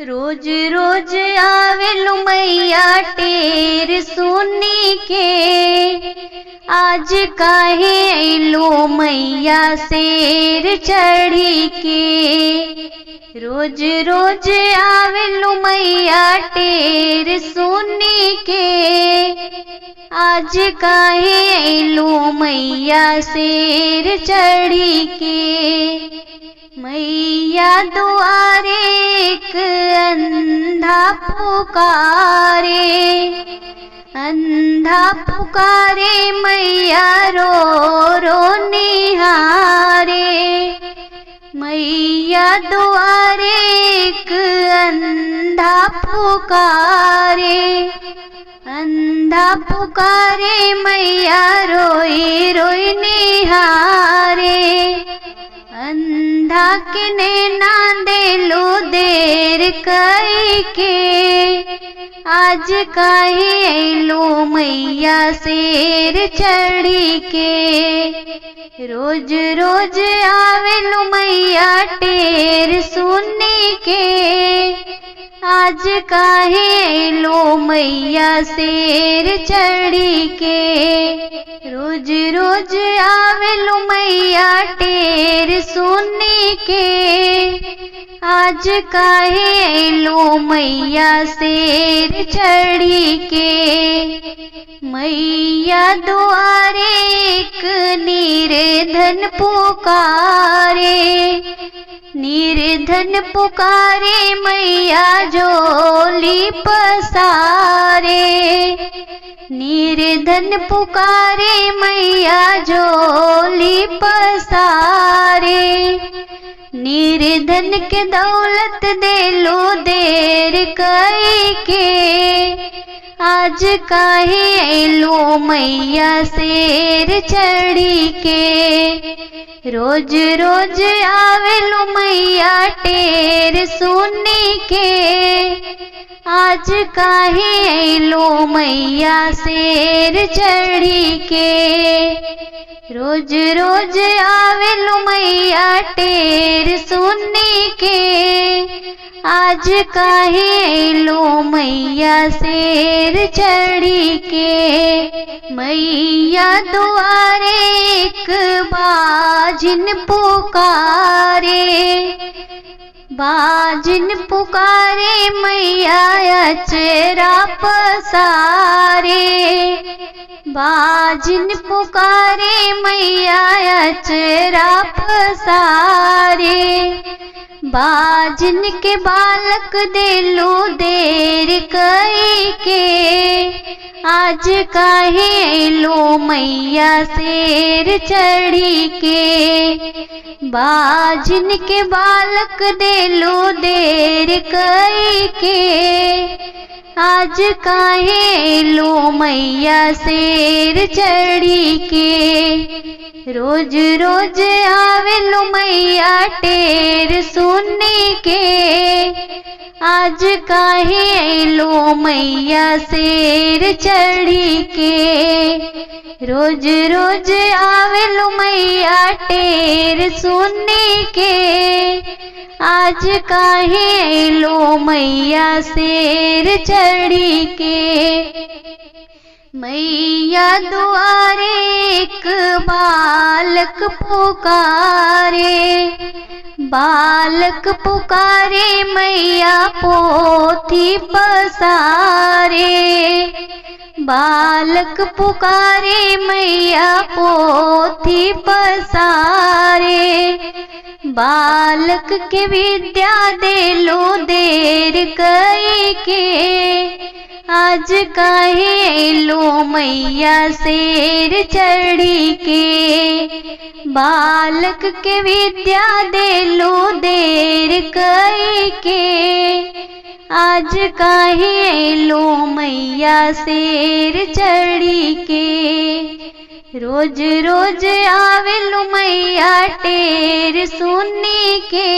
रोज रोज आवेलु मैया टेर सुनी के, आज काहे अइलु मैया शेर चढ़ी के। रोज रोज आवेलु मैया टेर सुनी के, आज काहे अइलु मैया शेर चढ़ी के। मैया दुआरे एक अंधा पुकारे, अंधा पुकारे मैया रो रो निहारे। मैया दुआरे एक अंधा पुकारे, अंधा पुकारे मैया रोई रोई निहारे। अंधा के नैना देलू देर कई के, आज काहे अइलू मैया शेर चढ़ी के। रोज रोज आवेलू मैया टेर सुनी के, आज काहे अइलू मैया शेर चढ़ी के। रोज रोज आवेलू मैया टेर सुनी के, आज काहे अइलू मैया शेर चढ़ी के। मैया दुआरे एक निर्धन पुकारे, निर्धन पुकारे मैया झोली पसारे। निर्धन पुकारे मैया झोली पसारे। निर्धन के दौलत देलू देर कई के, आज काहे अइलू मैया शेर चढ़ी के। रोज रोज आवेलू मैया टेर सुनी के, आज काहे अइलू मैया शेर चढ़ी के। रोज रोज आवेलू मैया टेर सुनी के, आज काहे अइलू मैया शेर चढ़ी के। मैया दुआरे एक बाजिन पुकारे, बाजिन पुकारे मैया अचरा पसारे। बाजिन पुकारे मैया अचरा पसारे। बाजिन के बालक देलू देर कई के, आज काहे अइलू मैया शेर चढ़ी के। बाजिन के बालक देलू देर कई के, आज काहे अइलू मैया शेर चढ़ी के। रोज रोज आवेलू मैया टेर सुनी के, आज काहे अइलू मैया शेर चढ़ी के। रोज रोज आवेलू मैया टेर सुनी के, आज काहे अइलू मैया शेर चढ़ी के। मैया दुआरे एक बालक पुकारे, बालक पुकारे मैया पोथी पसारे। बालक पुकारे मैया पोथी पसारे। बालक के विद्या देलू देर कई के, आज काहे अइलू मैया शेर चढ़ी के। बालक के विद्या देलू देर कई के, आज काहे अइलू मैया शेर चढ़ी के। रोज रोज आवेलू मैया टेर सुनी के,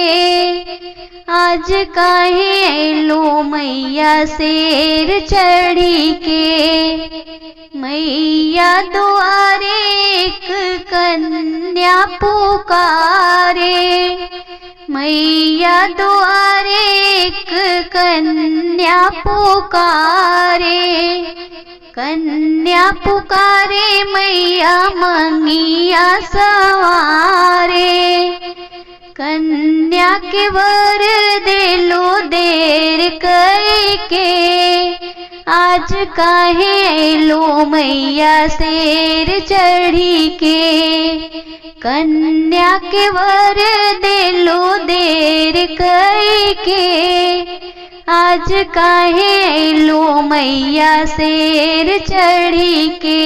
आज काहे अइलू मैया शेर चढ़ी के। मैया दुआरे एक कन्या पुकारे, मैया दुआरे एक कन्या पुकारे, कन्या पुकारे मैया मंगिया सवारे। कन्या के वर दे लो देर कई के, आज काहे लो मैया शेर चढ़ी के। कन्या के वर दे लो देर कई के, आज काहे लो मैया शेर चढ़ी के।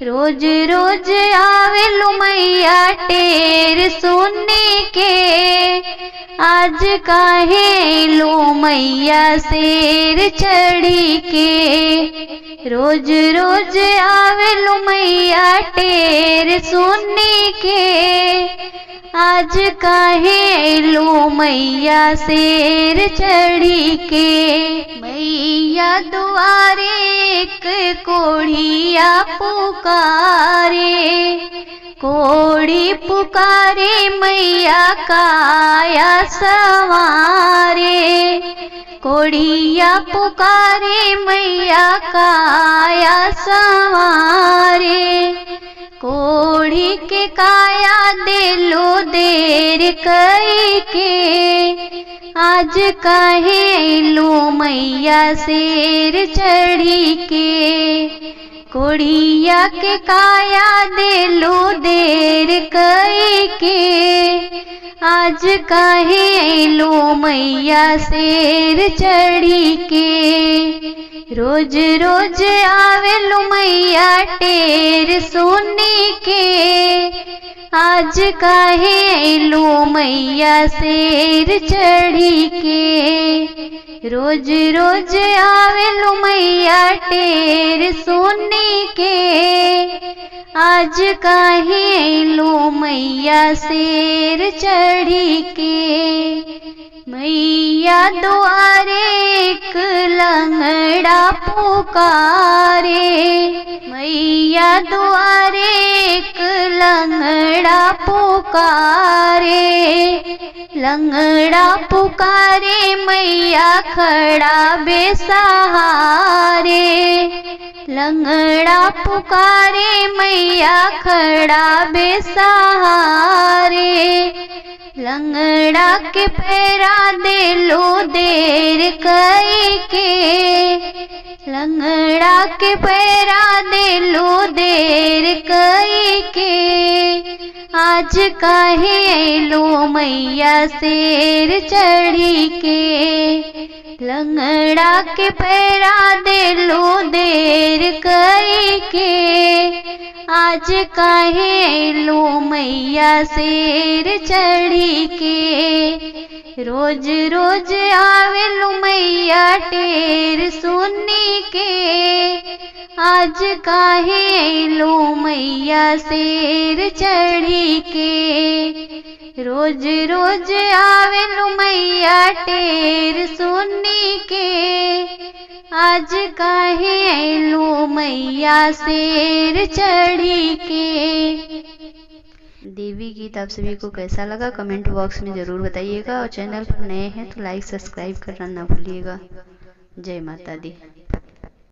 रोज रोज आवे लो मैया टेर सुनने के, आज काहे लो मैया शेर चढ़ी के। रोज रोज आवे लो मैया टेर सुनने के, आज काहे लो मैया शेर चढ़ी के। मैया दुआरे एक कोढ़िया पुकारे, कोढ़ी पुकारे मैया काया सवारे। कोढ़िया पुकारे मैया काया सवारे। कोढ़ी के काया दे लो देर कई के, आज काहे लो मैया शेर चढ़ी के। कोढ़िया के काया दे लो देर कई के, आज काहे लो मैया शेर चढ़ी के। रोज रोज आवे लो मैया टेर सोने के, आज काहे लो मैया शेर चढ़ी के। रोज रोज आवे लो मैया टेर सोने के, आज काहे लो मैया शेर चढ़ी के। मैया द्वारे एक लंगड़ा पुकारे, मैया द्वारे एक लंगड़ा पुकारे। लंगड़ा पुकारे मैया खड़ा बेसहारे। लंगड़ा पुकारे मैया खड़ा बेसहारे। लंगड़ा के पैरा दे लो देर कई के, लंगड़ा के पैरा दे लो देर कई के। आज काहे लो मैया शेर चढ़ी के, लंगड़ा के पैरा दे लो देर कई के। आज काहे लो मैया शेर चढ़ी के। रोज रोज आवे लो मैया टेर सुनने के, आज काहे लो मैया शेर चढ़ी के। रोज रोज आवे लो मैया टेर सुनने के, आज काहे लो मैया शेर चढ़ी के। देवी गीत आप सभी को कैसा लगा कमेंट बॉक्स में ज़रूर बताइएगा, और चैनल पर नए हैं तो लाइक सब्सक्राइब करना ना भूलिएगा। जय माता दी।